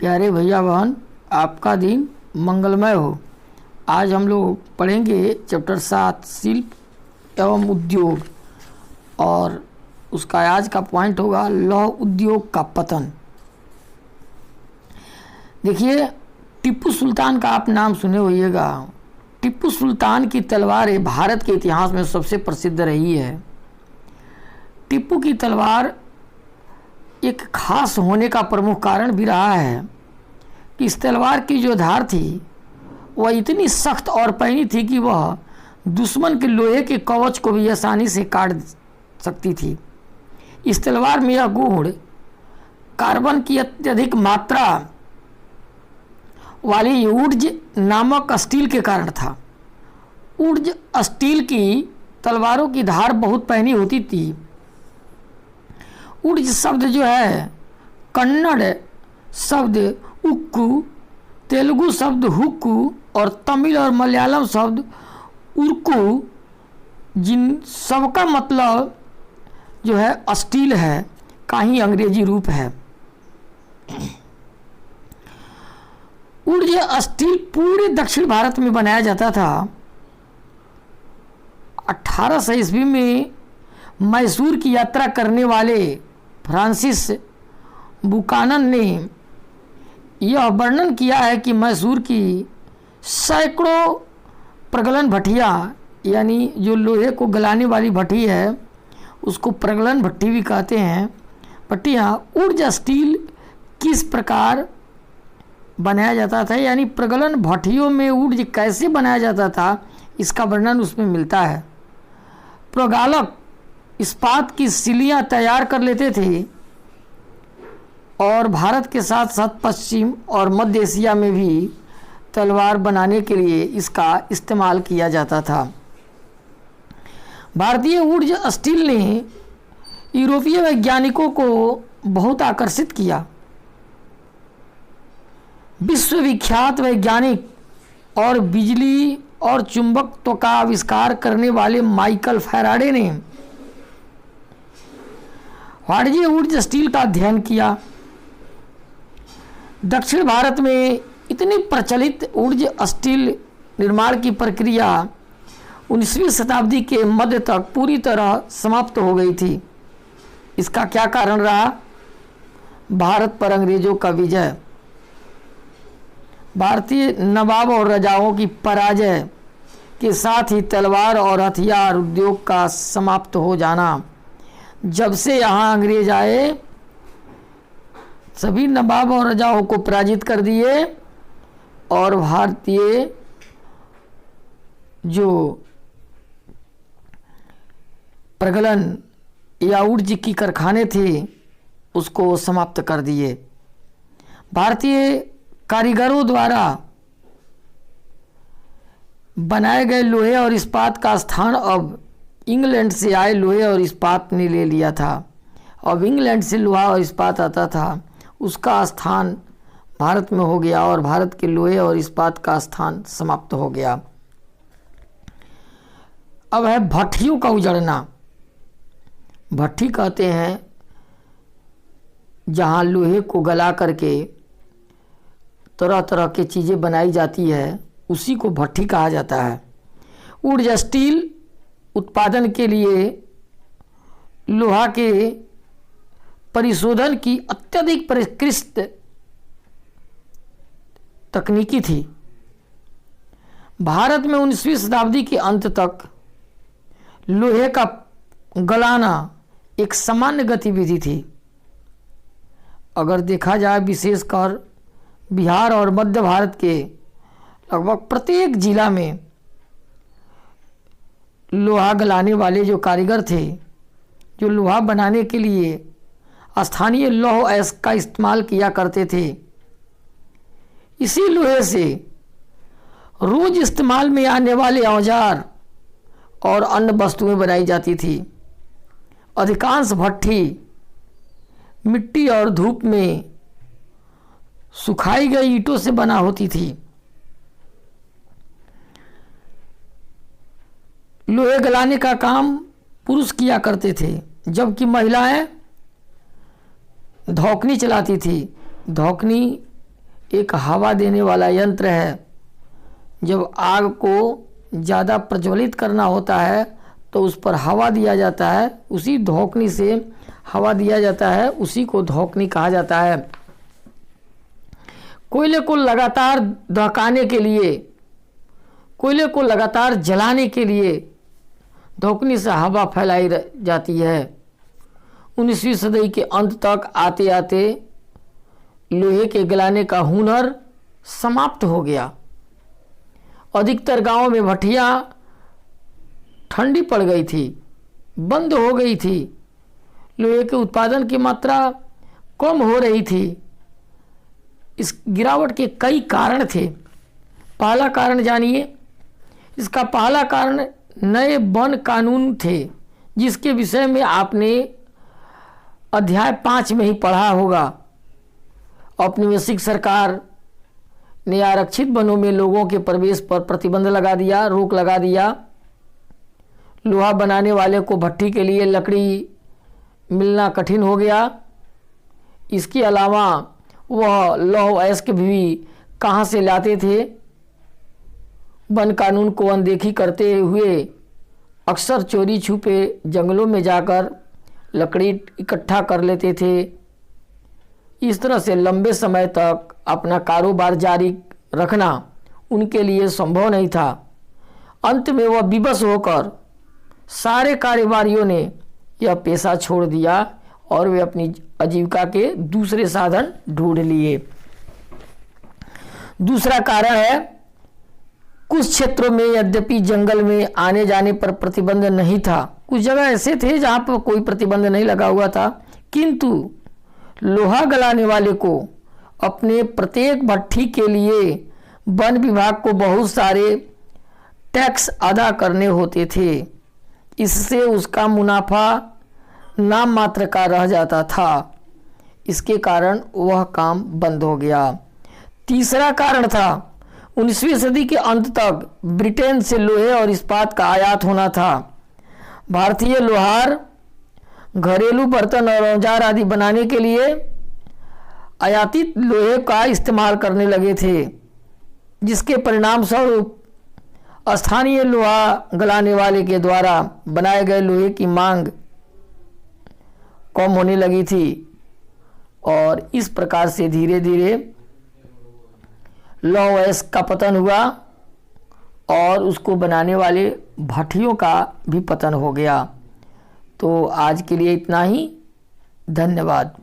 प्यारे भैया बहन, आपका दिन मंगलमय हो। आज हम लोग पढ़ेंगे चैप्टर 7 शिल्प एवं उद्योग, और उसका आज का पॉइंट होगा लौह उद्योग का पतन। देखिए, टीपू सुल्तान का आप नाम सुने होइएगा। टीपू सुल्तान की तलवार भारत के इतिहास में सबसे प्रसिद्ध रही है। टीपू की तलवार एक खास होने का प्रमुख कारण भी रहा है कि इस तलवार की जो धार थी वह इतनी सख्त और पैनी थी कि वह दुश्मन के लोहे के कवच को भी आसानी से काट सकती थी। इस तलवार में यह गुण कार्बन की अत्यधिक मात्रा वाली ऊर्ज नामक स्टील के कारण था। ऊर्ज स्टील की तलवारों की धार बहुत पैनी होती थी। ऊर्ज शब्द जो है कन्नड़ शब्द उक्कू, तेलुगु शब्द हुक्कू और तमिल और मलयालम शब्द उर्कू, जिन सबका मतलब जो है स्टील है, का ही अंग्रेजी रूप है। ऊर्ज स्टील पूरे दक्षिण भारत में बनाया जाता था। 1800 ईस्वी में मैसूर की यात्रा करने वाले फ्रांसिस बुकानन ने यह वर्णन किया है कि मैसूर की सैकड़ों प्रगलन भट्टियाँ, यानी जो लोहे को गलाने वाली भट्टी है उसको प्रगलन भट्टी भी कहते हैं, भट्टियाँ ऊर्ज स्टील किस प्रकार बनाया जाता था, यानी प्रगलन भट्टियों में ऊर्ज कैसे बनाया जाता था, इसका वर्णन उसमें मिलता है। प्रगालक इस्पात की सिलियाँ तैयार कर लेते थे और भारत के साथ साथ पश्चिम और मध्य एशिया में भी तलवार बनाने के लिए इसका इस्तेमाल किया जाता था। भारतीय ऊर्ज स्टील ने यूरोपीय वैज्ञानिकों को बहुत आकर्षित किया। विश्वविख्यात वैज्ञानिक और बिजली और चुंबकत्व का आविष्कार करने वाले माइकल फैराडे ने वाणिज्य ऊर्ज स्टील का अध्ययन किया। दक्षिण भारत में इतनी प्रचलित ऊर्ज स्टील निर्माण की प्रक्रिया 19वीं शताब्दी के मध्य तक पूरी तरह समाप्त हो गई थी। इसका क्या कारण रहा? भारत पर अंग्रेजों का विजय, भारतीय नवाब और राजाओं की पराजय के साथ ही तलवार और हथियार उद्योग का समाप्त हो जाना। जब से यहाँ अंग्रेज आए सभी नवाब और राजाओं को पराजित कर दिए और भारतीय जो प्रगलन या ऊर्ज की कारखाने थे उसको समाप्त कर दिए। भारतीय कारीगरों द्वारा बनाए गए लोहे और इस्पात का स्थान अब इंग्लैंड से आए लोहे और इस्पात ने ले लिया था। अब इंग्लैंड से लोहा और इस्पात आता था, उसका स्थान भारत में हो गया और भारत के लोहे और इस्पात का स्थान समाप्त हो गया। अब है भट्टियों का उजड़ना। भट्टी कहते हैं जहाँ लोहे को गला करके तरह तरह की चीज़ें बनाई जाती है, उसी को भट्टी कहा जाता है। ऊर्ज स्टील उत्पादन के लिए लोहा के परिशोधन की अत्यधिक परिष्कृत तकनीकी थी। भारत में 19वीं शताब्दी के अंत तक लोहे का गलाना एक सामान्य गतिविधि थी। अगर देखा जाए विशेषकर बिहार और मध्य भारत के लगभग प्रत्येक जिला में लोहा गलाने वाले जो कारीगर थे, जो लोहा बनाने के लिए स्थानीय लौह अयस्क का इस्तेमाल किया करते थे, इसी लोहे से रोज इस्तेमाल में आने वाले औजार और अन्य वस्तुएं बनाई जाती थी। अधिकांश भट्टी मिट्टी और धूप में सुखाई गई ईंटों से बना होती थी। लोहे गलाने का काम पुरुष किया करते थे, जबकि महिलाएं धौकनी चलाती थी। धौकनी एक हवा देने वाला यंत्र है। जब आग को ज़्यादा प्रज्वलित करना होता है तो उस पर हवा दिया जाता है, उसी धौकनी से हवा दिया जाता है, उसी को धौकनी कहा जाता है। कोयले को लगातार दहकाने के लिए, कोयले को लगातार जलाने के लिए धौकनी से हवा फैलाई जाती है। 19वीं सदी के अंत तक आते आते लोहे के गलाने का हुनर समाप्त हो गया। अधिकतर गांवों में भट्टियां ठंडी पड़ गई थी, बंद हो गई थी। लोहे के उत्पादन की मात्रा कम हो रही थी। इस गिरावट के कई कारण थे। पहला कारण जानिए, इसका पहला कारण नए वन कानून थे, जिसके विषय में आपने अध्याय 5 में ही पढ़ा होगा। औपनिवेशिक सरकार ने आरक्षित वनों में लोगों के प्रवेश पर प्रतिबंध लगा दिया, रोक लगा दिया। लोहा बनाने वाले को भट्टी के लिए लकड़ी मिलना कठिन हो गया। इसके अलावा वह लौह अयस्क भी कहाँ से लाते थे। वन कानून को अनदेखी करते हुए अक्सर चोरी छुपे जंगलों में जाकर लकड़ी इकट्ठा कर लेते थे। इस तरह से लंबे समय तक अपना कारोबार जारी रखना उनके लिए संभव नहीं था। अंत में वह विवश होकर सारे कारोबारियों ने यह पेशा छोड़ दिया और वे अपनी आजीविका के दूसरे साधन ढूंढ लिए। दूसरा कारण है, कुछ क्षेत्रों में यद्यपि जंगल में आने जाने पर प्रतिबंध नहीं था, कुछ जगह ऐसे थे जहां पर कोई प्रतिबंध नहीं लगा हुआ था, किंतु लोहा गलाने वाले को अपने प्रत्येक भट्ठी के लिए वन विभाग को बहुत सारे टैक्स अदा करने होते थे। इससे उसका मुनाफा नाम मात्र का रह जाता था। इसके कारण वह काम बंद हो गया। तीसरा कारण था, 19वीं सदी के अंत तक ब्रिटेन से लोहे और इस्पात का आयात होना था। भारतीय लोहार घरेलू बर्तन और औजार आदि बनाने के लिए आयातित लोहे का इस्तेमाल करने लगे थे, जिसके परिणाम स्वरूप स्थानीय लोहा गलाने वाले के द्वारा बनाए गए लोहे की मांग कम होने लगी थी और इस प्रकार से धीरे धीरे लौह अयस्क का पतन हुआ और उसको बनाने वाले भट्टियों का भी पतन हो गया। तो आज के लिए इतना ही। धन्यवाद।